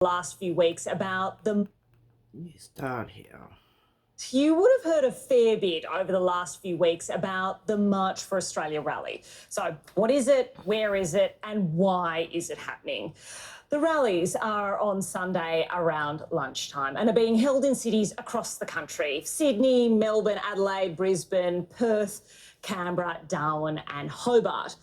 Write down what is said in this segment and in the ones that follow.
last few weeks about the... You start here. You would have heard a fair bit over the last few weeks about the March for Australia rally. So what is it, where is it, and why is it happening? The rallies are on Sunday around lunchtime and are being held in cities across the country: Sydney, Melbourne, Adelaide, Brisbane, Perth, Canberra, Darwin and Hobart.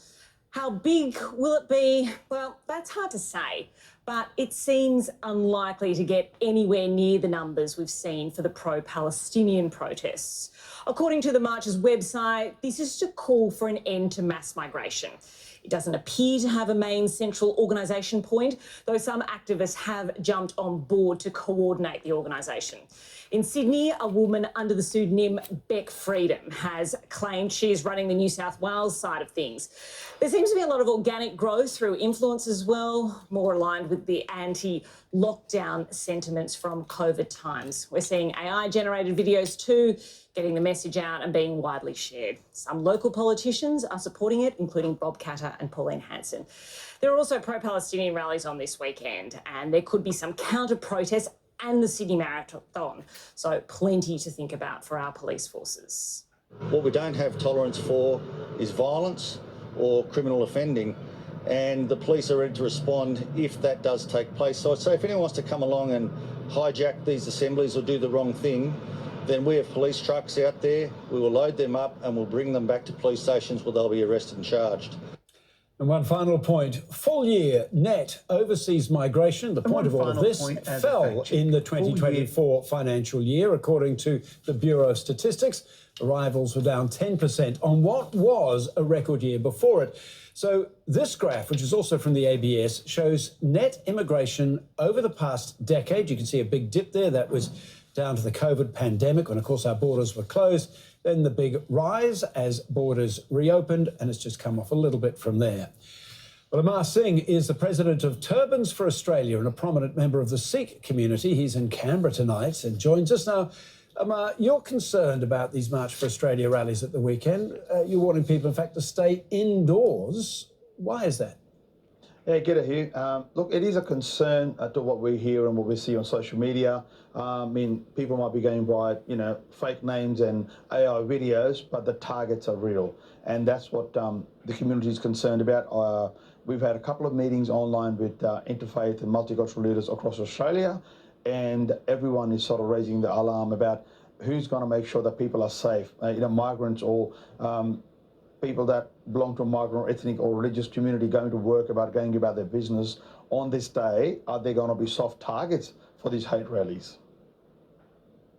How big will it be? Well, that's hard to say, but it seems unlikely to get anywhere near the numbers we've seen for the pro-Palestinian protests. According to the March's website, this is to call for an end to mass migration. It doesn't appear to have a main central organisation point, though some activists have jumped on board to coordinate the organisation. In Sydney, a woman under the pseudonym Beck Freedom has claimed she is running the New South Wales side of things. There seems to be a lot of organic growth through influence as well, more aligned with the anti-lockdown sentiments from COVID times. We're seeing AI-generated videos too, getting the message out and being widely shared. Some local politicians are supporting it, including Bob Katter and Pauline Hanson. There are also pro-Palestinian rallies on this weekend, and there could be some counter-protests and the Sydney Marathon. So plenty to think about for our police forces. What we don't have tolerance for is violence or criminal offending, and the police are ready to respond if that does take place. So I'd say if anyone wants to come along and hijack these assemblies or do the wrong thing, then we have police trucks out there. We will load them up and we'll bring them back to police stations where they'll be arrested and charged. And one final point, full year net overseas migration, the point of all of this, fell in the 2024 financial year, according to the Bureau of Statistics. Arrivals were down 10% on what was a record year before it. So this graph, which is also from the ABS, shows net immigration over the past decade. You can see a big dip there. That was down to the COVID pandemic when, of course, our borders were closed. Then the big rise as borders reopened, and it's just come off a little bit from there. Well, Amar Singh is the president of Turbans for Australia and a prominent member of the Sikh community. He's in Canberra tonight and joins us now. Amar, you're concerned about these March for Australia rallies at the weekend. You're warning people, in fact, to stay indoors. Why is that? Yeah, g'day, Hugh. Look, it is a concern to what we hear and what we see on social media. I mean, people might be going by, fake names and AI videos, but the targets are real. And that's what the community is concerned about. We've had a couple of meetings online with interfaith and multicultural leaders across Australia, and everyone is sort of raising the alarm about who's going to make sure that people are safe, migrants or people that belong to a migrant or ethnic or religious community going to work, going about their business on this day. Are they going to be soft targets for these hate rallies?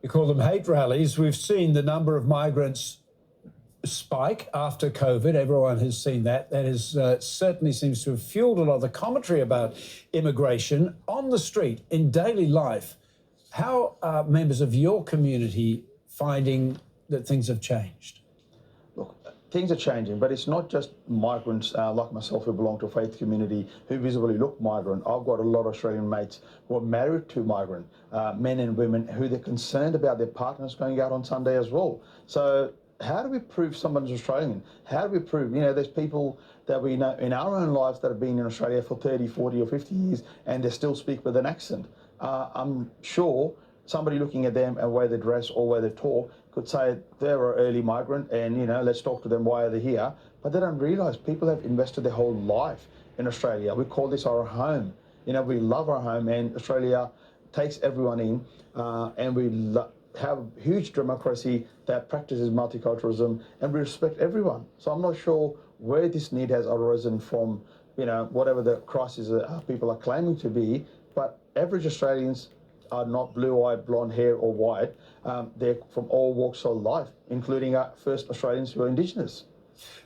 You call them hate rallies. We've seen the number of migrants spike after COVID. Everyone has seen that. That is certainly seems to have fueled a lot of the commentary about immigration on the street in daily life. How are members of your community finding that things have changed? Look, things are changing, but it's not just migrants like myself who belong to a faith community who visibly look migrant. I've got a lot of Australian mates who are married to migrant men and women who they're concerned about their partners going out on Sunday as well. So how do we prove someone's Australian? How do we prove, there's people that we know in our own lives that have been in Australia for 30, 40 or 50 years and they still speak with an accent. I'm sure somebody looking at them and the way they dress or where they talk could say they're an early migrant and, let's talk to them, why are they here? But they don't realise people have invested their whole life in Australia. We call this our home. We love our home, and Australia takes everyone in, and we have huge democracy that practices multiculturalism, and we respect everyone. So I'm not sure where this need has arisen from, whatever the crisis people are claiming to be, but average Australians are not blue-eyed, blonde hair or white. They're from all walks of life, including our first Australians who are indigenous.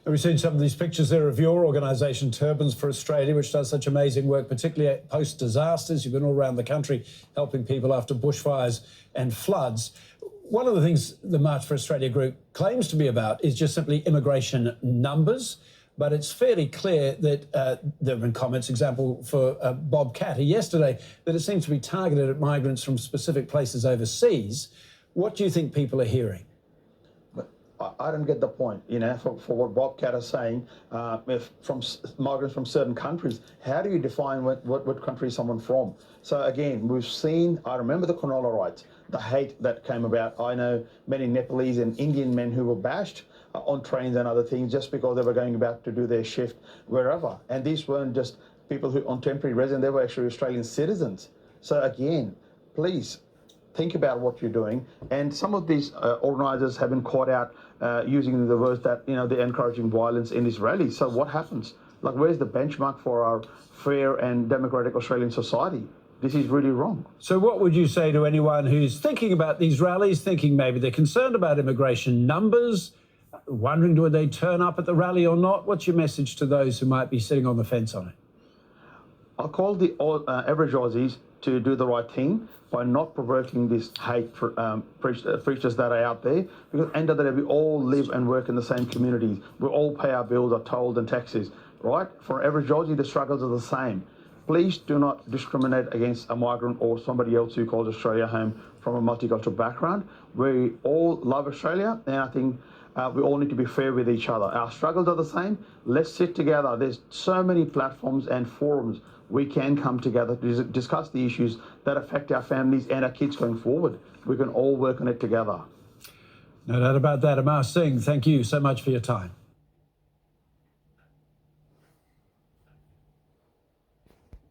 And we've seen some of these pictures there of your organisation, Turbans for Australia, which does such amazing work, particularly post-disasters. You've been all around the country helping people after bushfires and floods. One of the things the March for Australia group claims to be about is just simply immigration numbers. But it's fairly clear that there have been comments, example for Bob Katter yesterday, that it seems to be targeted at migrants from specific places overseas. What do you think people are hearing? I don't get the point, for what Bob Cat is saying. If migrants from certain countries, how do you define what country is someone from? So again, I remember the Cronulla riots, the hate that came about. I know many Nepalese and Indian men who were bashed on trains and other things just because they were going about to do their shift wherever. And these weren't just people who on temporary residence, they were actually Australian citizens. So again, please think about what you're doing. And some of these organisers have been caught out using the words that, they're encouraging violence in these rallies. So what happens? Like, where's the benchmark for our fair and democratic Australian society? This is really wrong. So what would you say to anyone who's thinking about these rallies, thinking maybe they're concerned about immigration numbers, wondering do they turn up at the rally or not? What's your message to those who might be sitting on the fence on it? I call the average Aussies to do the right thing by not provoking this hate preachers that are out there, because at the end of the day, we all live and work in the same communities. We all pay our bills, our tolls and taxes, right? For average Aussie, the struggles are the same. Please do not discriminate against a migrant or somebody else who calls Australia home from a multicultural background. We all love Australia, and I think we all need to be fair with each other. Our struggles are the same. Let's sit together. There's so many platforms and forums we can come together to discuss the issues that affect our families and our kids going forward. We can all work on it together. No doubt about that. Amar Singh, thank you so much for your time.